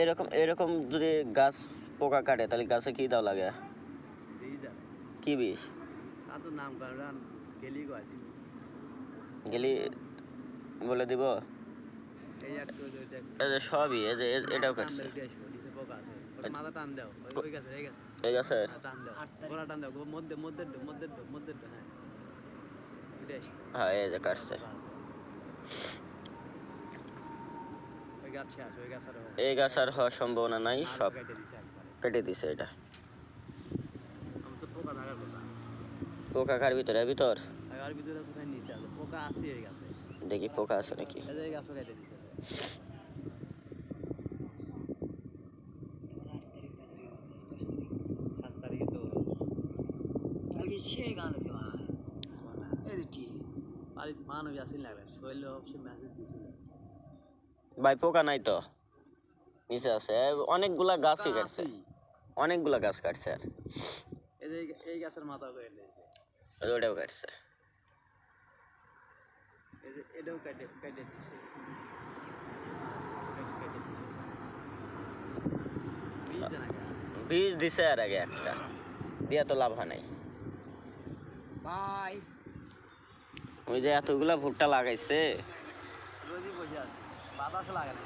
এরকম এরকম যদি গাছ পোকা কাটে তাহলে গাছে কি দাও লাগে? কি বিষ? গেলি বলে দিব। সবই এই যে এটাও কাটছে। এই গাছে হ্যাঁ এই যে কাটছে। এই গাছ আর হওয়ার সম্ভাবনা নাই, সব কেটে দিছে এটা। পোকা কার ভিতরে? ভিতর দেখি পোকা আছে নাকি। ভাই পোকা নাই তো, নিচে আছে। অনেকগুলা গাছই কাটছে, অনেকগুলা গাছ কাটছে। আর এই গাছের মাথা ওটাও কাটছে, এটাও কেটে দিছে। বীজ দিছে আর আগে একটা দিয়া তো লাভ হয় নাই ভাই। ওই যে এতগুলা ভুট্টা লাগাইছে, রোজই বসে আছে, বাতাস লাগে না।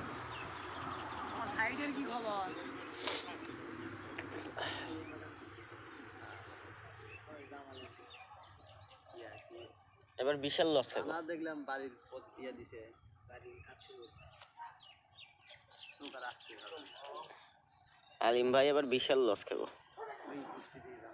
আমার সাইডের কি খবর? এবার বিশাল লস খাবো। দেখলাম বাড়ির ইয়ে দিছে, বাড়ির কাছে আলিম ভাই এবার বিশাল লস খাবো।